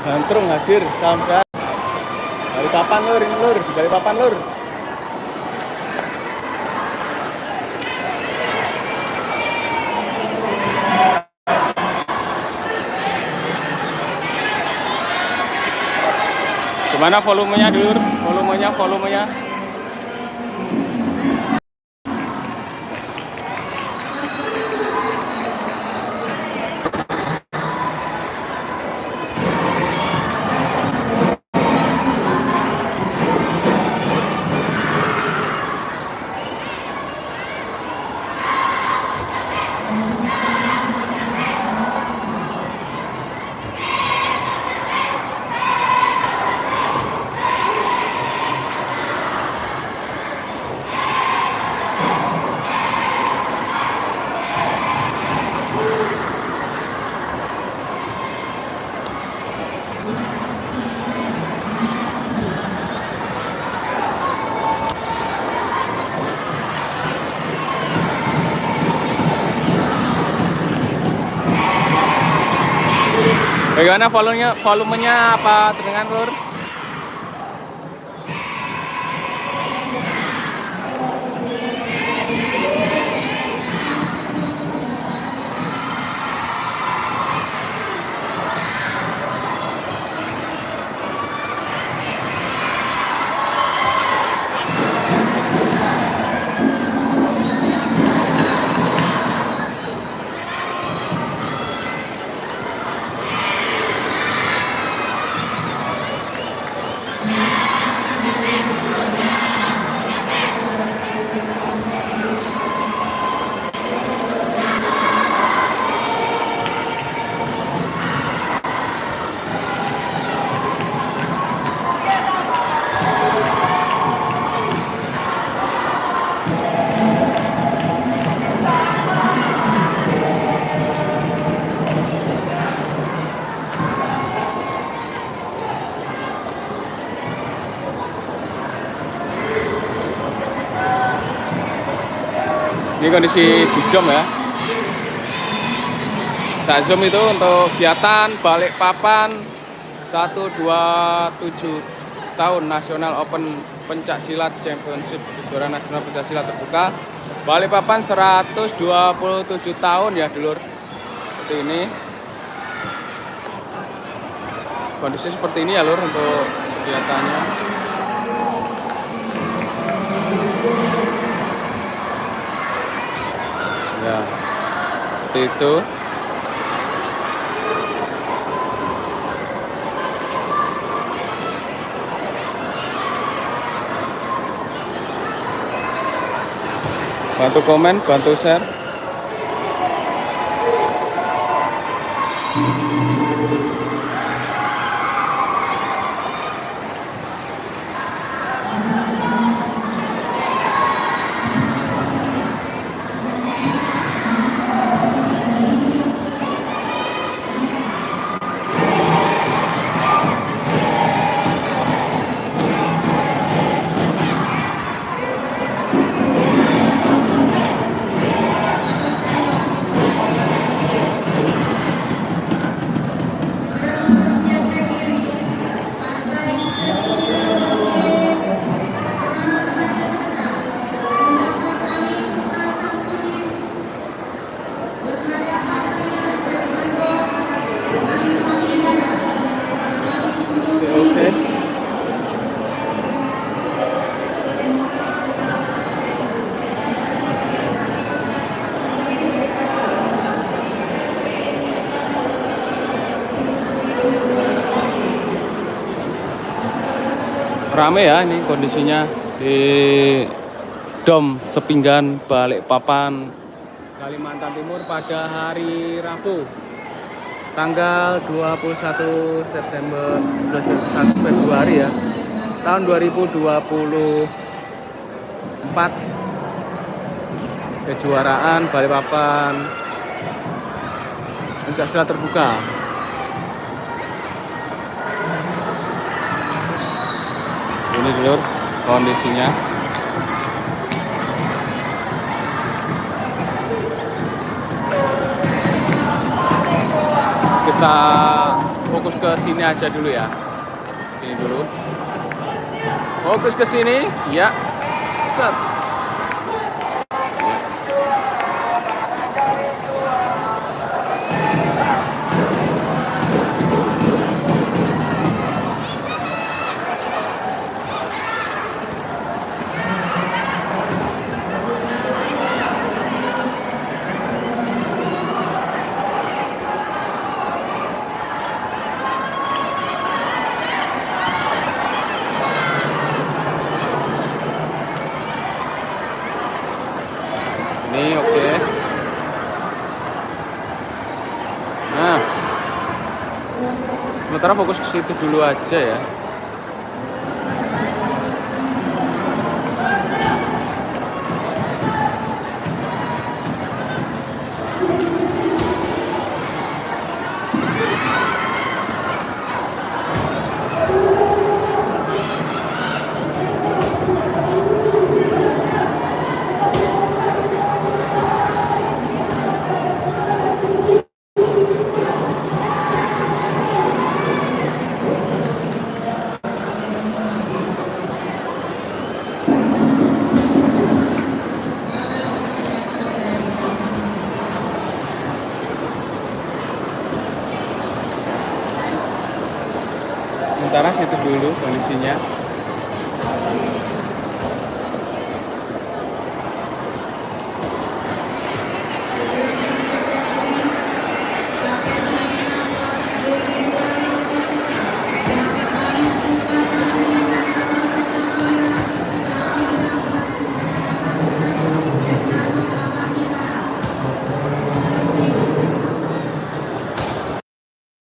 Gantrung hadir, salam sehat. Balikpapan lur, ini lur, di Balikpapan lur. Gimana volumenya dulur? Volumenya. Bagaimana volumenya apa terdengar lur? Ini kondisi di Dom ya. Saya zoom itu untuk kegiatan Balikpapan 127 tahun Nasional Open Pencak Silat Championship, kejuaraan nasional pencak silat terbuka Balikpapan 127 tahun ya dulur. Seperti ini. Kondisi seperti ini ya lur untuk kegiatannya. Ya, seperti itu. Bantu komen, bantu share. Rame ya ini kondisinya di Dom Sepinggan Balikpapan, Kalimantan Timur pada hari Rabu tanggal 21 September 1 Februari ya tahun 2024. Kejuaraan Balikpapan pencak silat terbuka. Ini dulu kondisinya. Kita fokus ke sini aja dulu ya. Sini dulu. Fokus ke sini, ya. Set. Ini oke. Nah, sementara fokus ke situ dulu aja ya. Sementara situ dulu kondisinya.